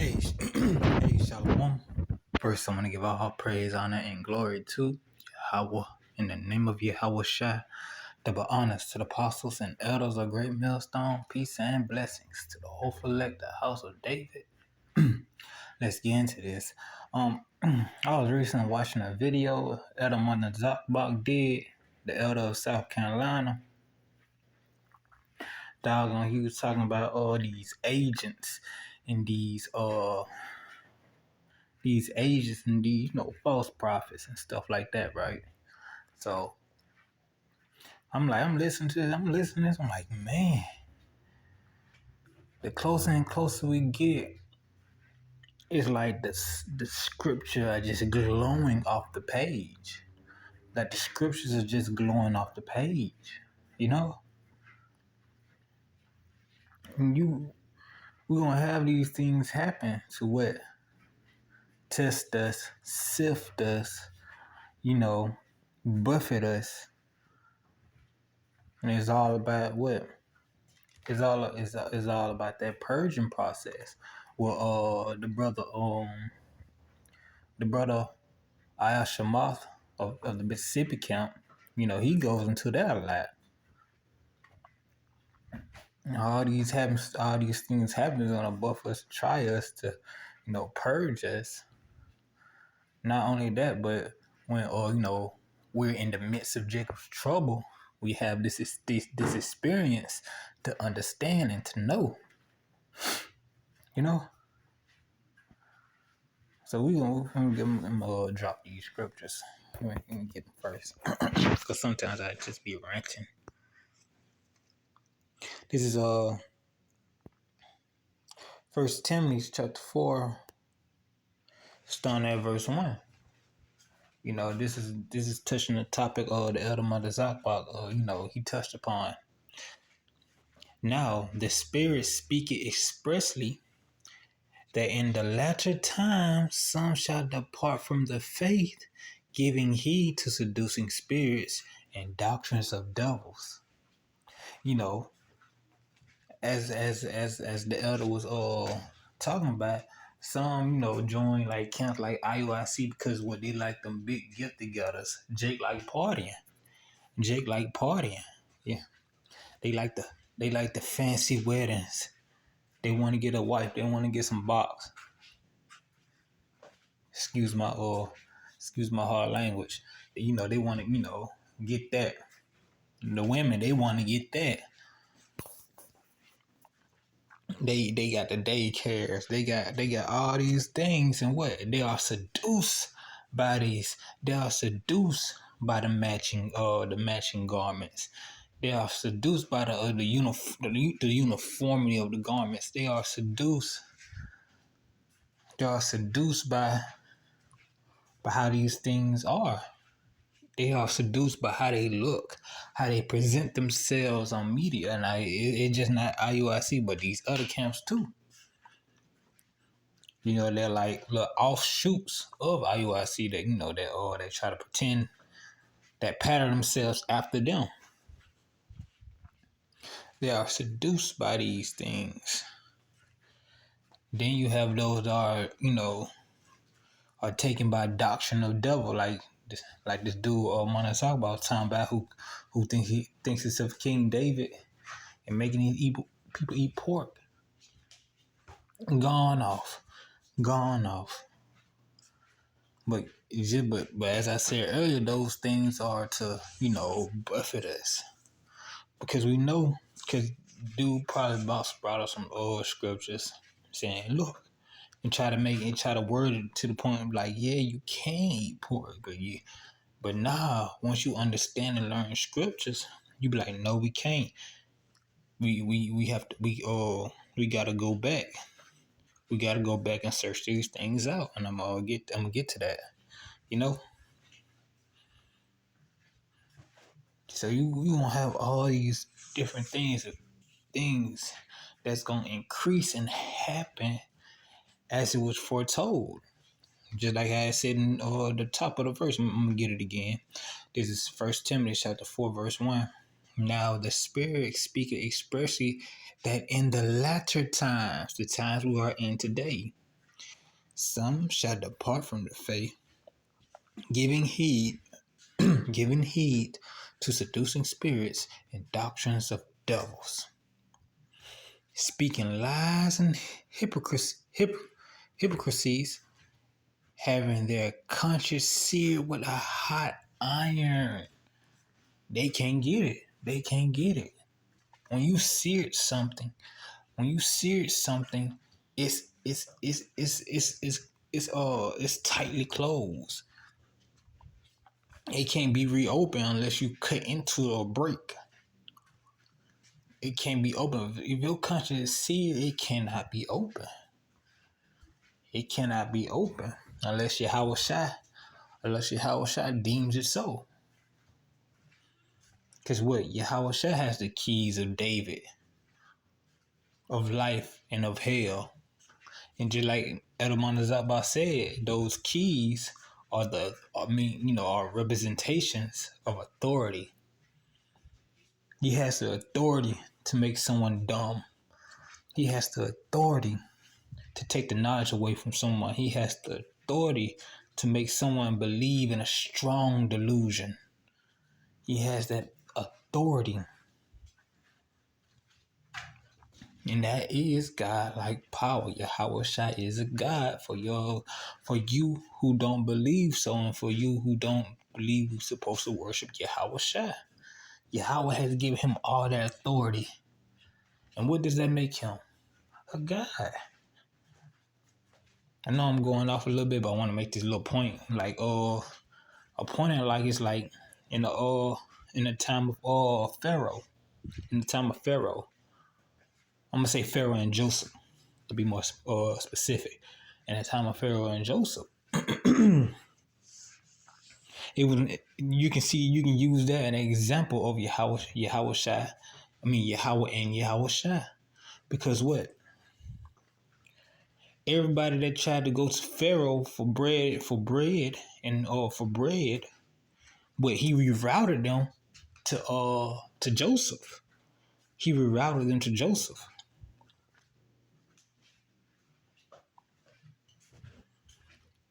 Hey, hey, Shalom. First, I want to give all praise, honor, and glory to Yahweh in the name of Yahweh Shai. Double honors to the apostles and elders of Great Millstone. Peace and blessings to the whole elect, the house of David. Let's get into this. I was recently watching a video Elder LambBack did, the elder of South Carolina. Doggone, he was talking about all these agents and these agents and these, false prophets and stuff like that, right? So I'm listening to this, I'm like, man, the closer and closer we get, it's like the scripture are just glowing off the page. Like the scriptures are just glowing off the page, you know? And we're gonna have these things happen to what? Test us, sift us, buffet us. And it's all about what? It's all about that purging process. Well, the brother Ayah Shamath of the Mississippi camp, he goes into that a lot. All these things happen is gonna buff us, try us to, purge us. Not only that, but when we're in the midst of Jacob's trouble, we have this experience to understand and to know. So we're gonna drop these scriptures. Let me get them first, because sometimes I just be ranting. This is 1 Timothy chapter 4, starting at verse 1. This is touching the topic of the elder Mother Zakbak. He touched upon. Now the Spirit speaketh expressly that in the latter times some shall depart from the faith, giving heed to seducing spirits and doctrines of devils. As the elder was talking about, some join like camps like IUIC because what they like them big get togethers. Jake like partying. Yeah. They like the fancy weddings. They want to get a wife. They want to get some box. Excuse my hard language. They want to get that. The women, they want to get that. They got the daycares. They got all these things, and what they are seduced by these. They are seduced by the matching garments. They are seduced by the uniformity of the garments. They are seduced by how these things are. They are seduced by how they look, how they present themselves on media. And it's just not IUIC, but these other camps too. They're like little offshoots of IUIC that, they try to pretend that pattern themselves after them. They are seduced by these things. Then you have those that are taken by doctrine of devil, like this dude Mona talk about talking about who thinks himself King David and making these people eat pork. Gone off. But as I said earlier, those things are to buffet us, because we know, because dude probably brought us some old scriptures saying, look, and try to word it to the point of like, yeah, you can eat pork, but nah, once you understand and learn scriptures, you be like, no, we can't. We have to we gotta go back. We gotta go back and search these things out, and I'm gonna get to that. So you gonna have all these different things that's gonna increase and happen as it was foretold. Just like I said in the top of the verse, I'm gonna get it again. This is 1 Timothy chapter 4, verse 1. Now the Spirit speaketh expressly that in the latter times, the times we are in today, Some shall depart from the faith, giving heed, giving heed to seducing spirits and doctrines of devils, speaking lies and hypocrisies, having their conscience seared with a hot iron. They can't get it. They can't get it. When you seared something, it's tightly closed. It can't be reopened unless you cut into a break. It can't be open. If your conscience is seared, it cannot be open. It cannot be open unless Yahweh Shai deems it so. Because what? Yahweh Shai has the keys of David, of life and of hell. And just like Edelman Zabba said, those keys are are representations of authority. He has the authority to make someone dumb. He has the authority to take the knowledge away from someone. He has the authority to make someone believe in a strong delusion. He has that authority. And that is God-like power. Yahweh Shai is a God for you who don't believe so, and for you who don't believe we're supposed to worship Yahweh Shai. Yahweh has given him all that authority. And what does that make him? A God. I know I'm going off a little bit, but I want to make this little point. Like, a point like it's like in the time of Pharaoh. In the time of Pharaoh. I'm gonna say Pharaoh and Joseph to be more specific. In the time of Pharaoh and Joseph, you can use that an example of Yahweh Shai. Yahweh and Yahweh Shai. Because what? Everybody that tried to go to Pharaoh for bread, but he rerouted them to Joseph. He rerouted them to Joseph.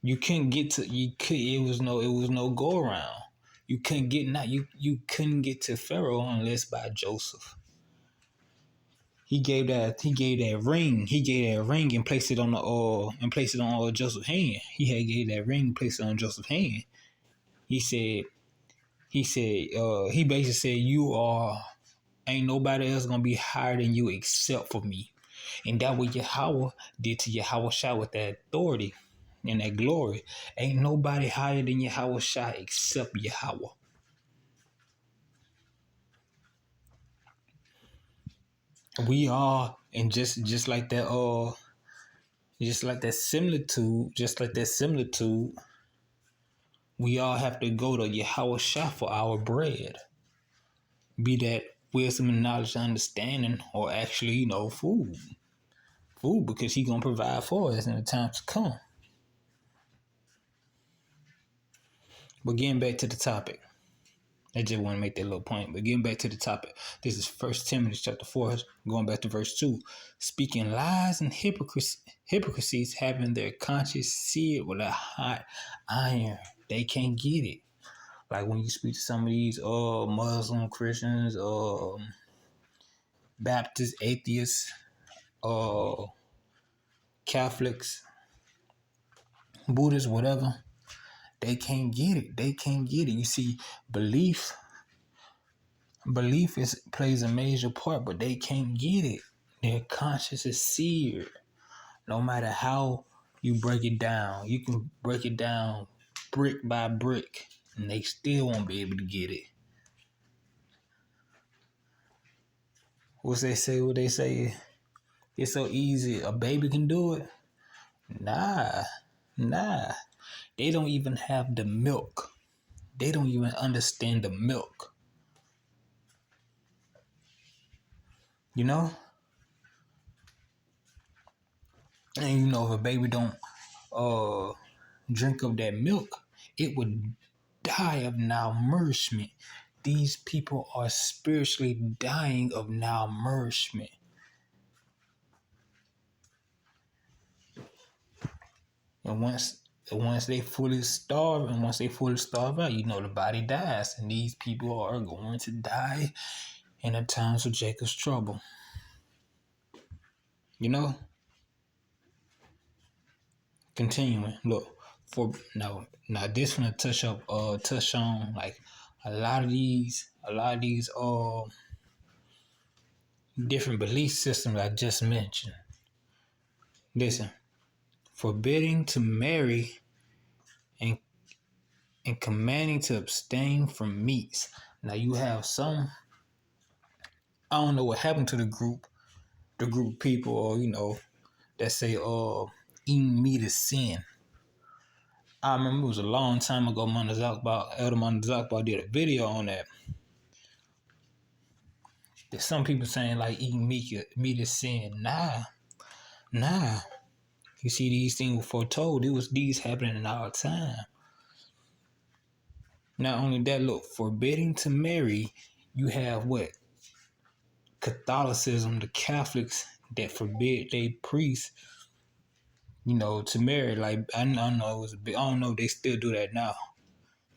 It was no go around. You couldn't get to Pharaoh unless by Joseph. He gave that ring. He gave that ring and placed it on Joseph's hand. Gave that ring and placed it on Joseph's hand. He basically said, ain't nobody else gonna be higher than you except for me. And that what Yahweh did to Yahweh Shai with that authority and that glory. Ain't nobody higher than Yahweh Shai except Yahweh. We are, and just like that similitude, we all have to go to Yahweh Shai for our bread. Be that wisdom and knowledge and understanding, or actually, food. Food, because he gonna provide for us in the times to come. But getting back to the topic. I just want to make that little point. But getting back to the topic. This is 1 Timothy chapter 4, going back to verse 2. Speaking lies and hypocrisies, having their conscience seared with a hot iron. They can't get it. Like when you speak to some of these Muslim, Christians, Baptists, atheists, Catholics, Buddhists, whatever. They can't get it. They can't get it. You see, belief plays a major part, but they can't get it. Their conscience is seared. No matter how you break it down, you can break it down brick by brick, and they still won't be able to get it. What they say, it's so easy. A baby can do it. Nah. They don't even have the milk. They don't even understand the milk. You know? And if a baby don't drink of that milk, it would die of malnourishment. These people are spiritually dying of malnourishment. And once they fully starve, and once they fully starve out, the body dies, and these people are going to die in the times of Jacob's trouble. Continuing. Look, for now this gonna touch on like a lot of these different belief systems I just mentioned. Listen, forbidding to marry and commanding to abstain from meats. Now you have some, I don't know what happened to the group of people, or that say eating meat is sin. I remember it was a long time ago, Elder Monazakba did a video on that. There's some people saying like eating meat is sin. Nah. You see, these things were foretold. It was these happening in our time. Not only that, look, forbidding to marry, you have what? Catholicism, the Catholics that forbid their priests, to marry. Like I know it was a big. I don't know if they still do that now.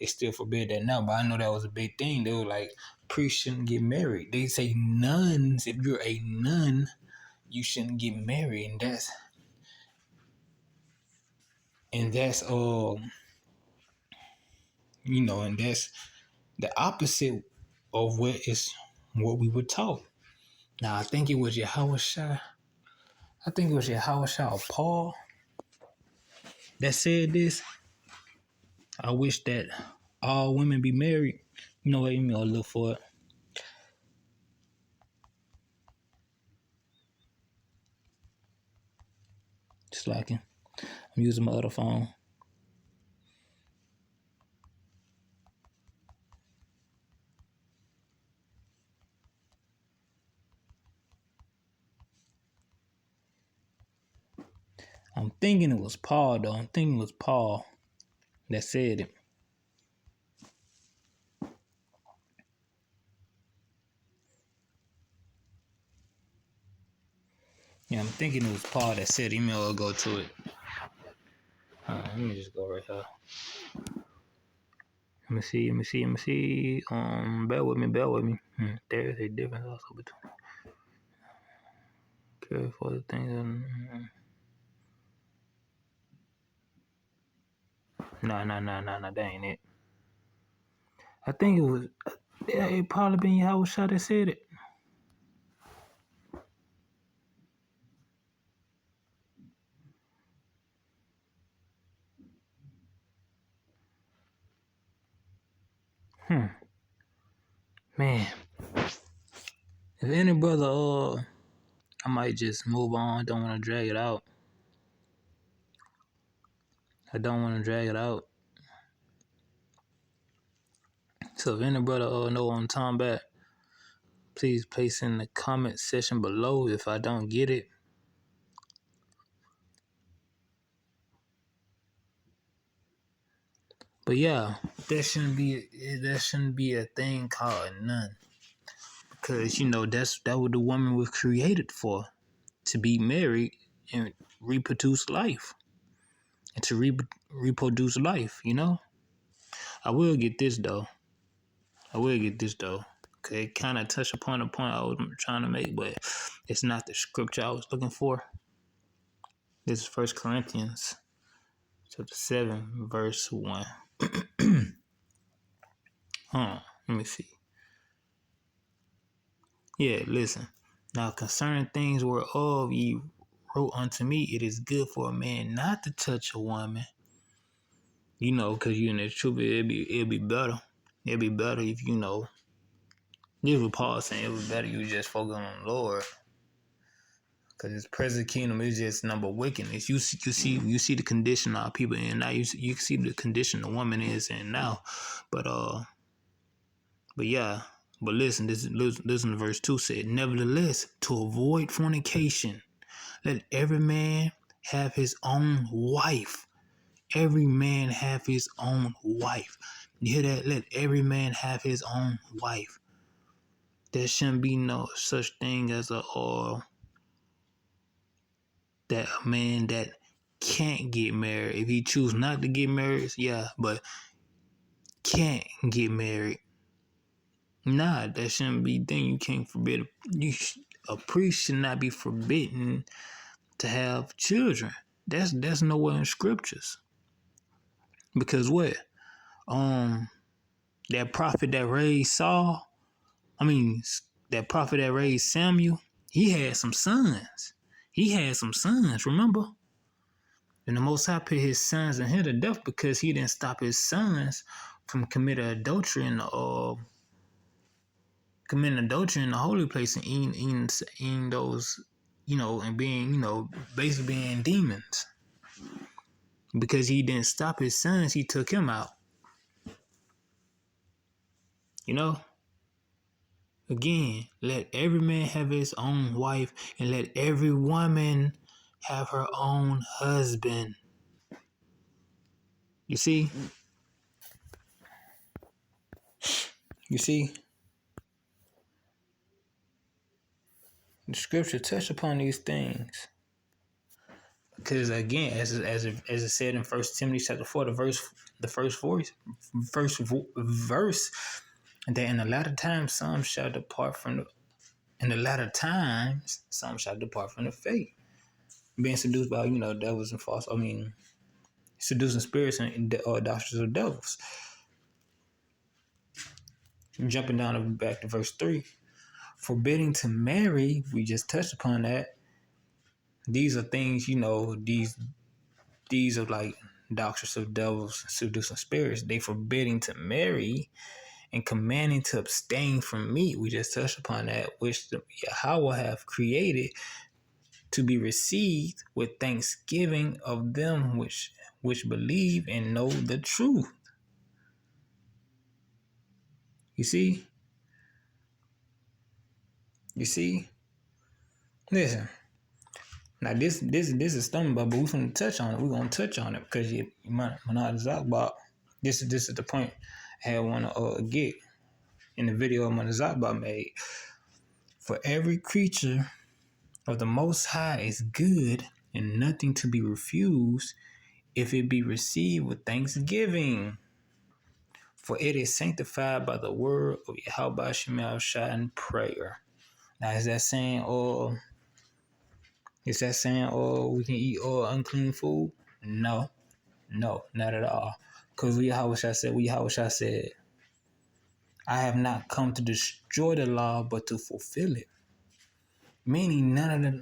They still forbid that now, but I know that was a big thing. They were like, priests shouldn't get married. They say nuns, if you're a nun, you shouldn't get married, and that's and that's the opposite of what we were taught. Now I think it was Yahushua. Or Paul that said this. I wish that all women be married. You know what? Let me go look for it. Just like it. I'm using my other phone. I'm thinking it was Paul, though. I'm thinking it was Paul that said it. Yeah, I'm thinking it was Paul that said it. Email will go to it. Let me just go right here. Let me see. Bear with me. There is a difference also between care for the things and No, that ain't it. I think it probably been Yahushua that said it. Man. If any brother, I might just move on. Don't want to drag it out. So if any brother know what I'm talking about, please place in the comment section below if I don't get it. But yeah, there shouldn't be a thing called a nun. Because that's what the woman was created for. To be married and reproduce life. And to reproduce life, I will get this though. Okay, it kind of touched upon the point I was trying to make, but it's not the scripture I was looking for. This is 1 Corinthians chapter 7, verse 1. Let me see. Yeah, listen. Now concerning things whereof ye wrote unto me, it is good for a man not to touch a woman. Because in the truth, it'll be better. It'll be better if This is what Paul saying. It was better you just focus on the Lord. Because this present kingdom is just number wickedness. You see the condition our people in now. You see the condition the woman is in now. But yeah. But listen to verse 2 said, nevertheless, to avoid fornication, let every man have his own wife. Every man have his own wife. You hear that? Let every man have his own wife. There shouldn't be no such thing as that a man that can't get married. If he choose not to get married, yeah, but can't get married. Nah, that shouldn't be done. You can't forbid. A priest should not be forbidden to have children. That's nowhere in scriptures. Because what? That prophet that raised Saul, that prophet that raised Samuel, he had some sons. Remember? And the Most High put his sons in hell to death because he didn't stop his sons from committing adultery in the holy place and eating those, and being, basically being demons. Because he didn't stop his sons, he took him out. Again, let every man have his own wife, and let every woman have her own husband. You see? The scripture touch upon these things. Because again, as it said in 1 Timothy chapter 4, the first verse, that in the latter times some shall depart from the faith, being seduced by devils and seducing spirits and doctrines of devils. Jumping down back to verse 3, forbidding to marry, we just touched upon that. These are things, these are like doctrines of devils, seducing spirits. They forbidding to marry and commanding to abstain from meat. We just touched upon that, which Yahweh have created to be received with thanksgiving of them which believe and know the truth. You see? Listen. Now this is something, but we're gonna touch on it. We're gonna touch on it because you might not talk about this. This is the point I had want to get in the video Zakba made. For every creature of the Most High is good and nothing to be refused if it be received with thanksgiving. For it is sanctified by the word of Yahweh Shema Shai and prayer. Now is that saying we can eat unclean food? No, not at all. Because Yahweh said, I have not come to destroy the law, but to fulfill it. Meaning none of the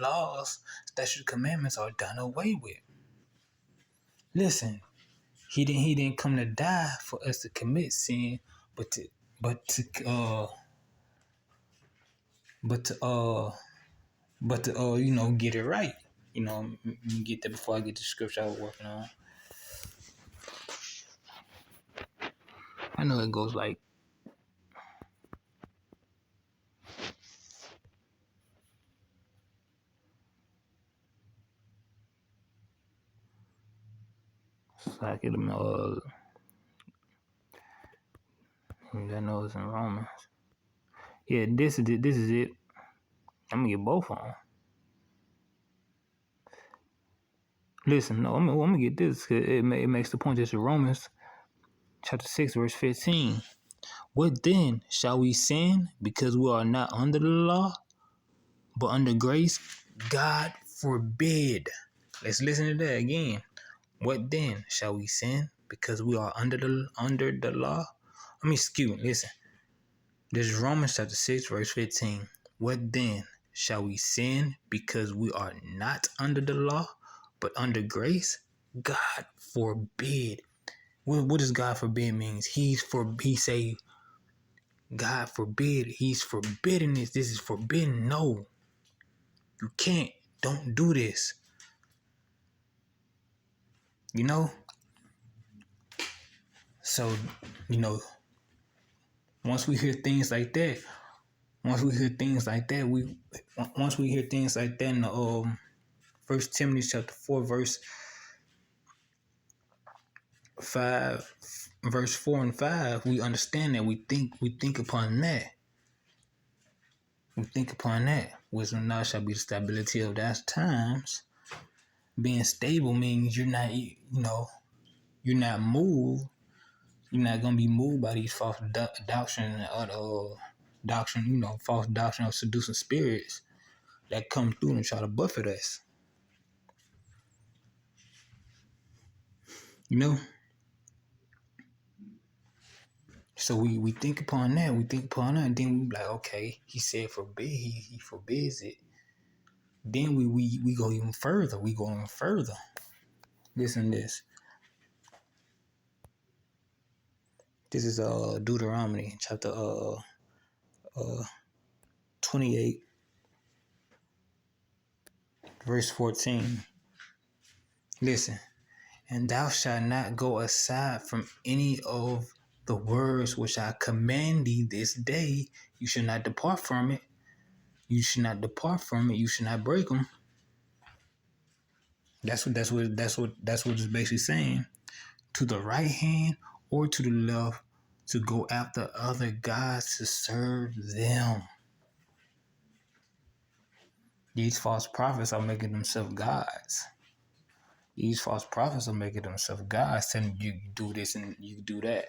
laws, statute, commandments are done away with. Listen, he didn't come to die for us to commit sin, but to get it right. Get that before I get the scripture I was working on. I know it goes like, I know it's in Romans. Yeah, this is it. I'm gonna get both of them. Listen, no, I'm gonna get this. It makes the point. This is Romans chapter 6, verse 15. What then? Shall we sin because we are not under the law, but under grace? God forbid. Let's listen to that again. What then? Shall we sin because we are under the law? Listen. This is Romans chapter 6, verse 15. What then? Shall we sin because we are not under the law, but under grace? God forbid. What does God forbid means? He say, God forbid. He's forbidding this. This is forbidden. No, you can't. Don't do this. So, once we hear things like that, in the 1 Timothy chapter 4, verse 5, verse 4 and 5, we understand that we think upon that. Wisdom now shall be the stability of that times. Being stable means you're not, you're not moved. You're not gonna be moved by these false doctrine and other doctrine, false doctrine of seducing spirits that come through and try to buffet us. You know? So we think upon that, and then we be like, okay, he said forbid, he forbids it. Then we go even further. Listen to this. This is Deuteronomy chapter 28, verse 14. Listen. And thou shalt not go aside from any of the words which I command thee this day. You should not depart from it. You should not break them. That's what it's basically saying. To the right hand or to the left, to go after other gods to serve them. These false prophets are making themselves gods. Telling you do this and you do that.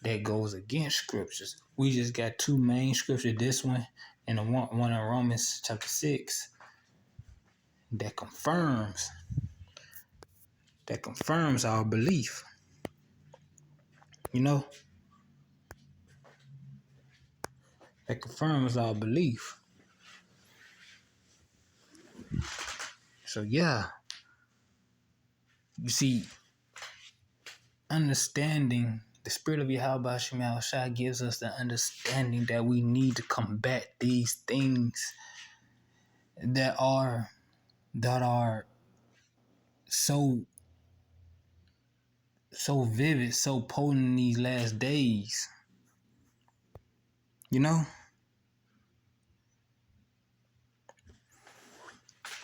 That goes against scriptures. We just got two main scriptures, this one and the one in Romans chapter 6, that confirms our belief. That confirms our belief. So yeah, you see, understanding the spirit of Yahweh Shema Shai gives us the understanding that we need to combat these things that are so vivid, so potent in these last days.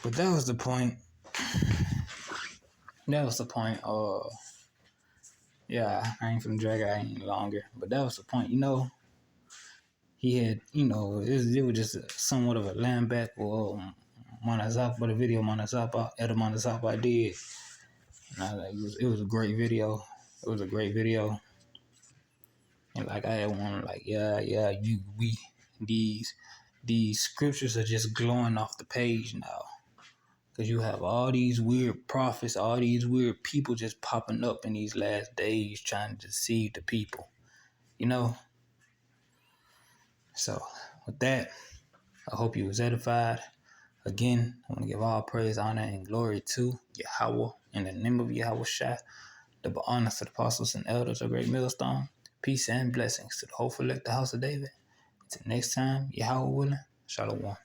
But that was the point. Yeah, I ain't finna drag it out any longer. But that was the point. He had, it was just somewhat of a LambBack or Monazapa, the video Eda Monazapa did. And it was a great video. And like I had one, like, these scriptures are just glowing off the page now. Because you have all these weird prophets, all these weird people just popping up in these last days trying to deceive the people. So with that, I hope you was edified. Again, I want to give all praise, honor, and glory to Yahweh in the name of Yahweh Shai. Double honor to the apostles and elders of Great Millstone. Peace and blessings to the whole elect, the house of David. Until next time, Yahweh willing, Shalom.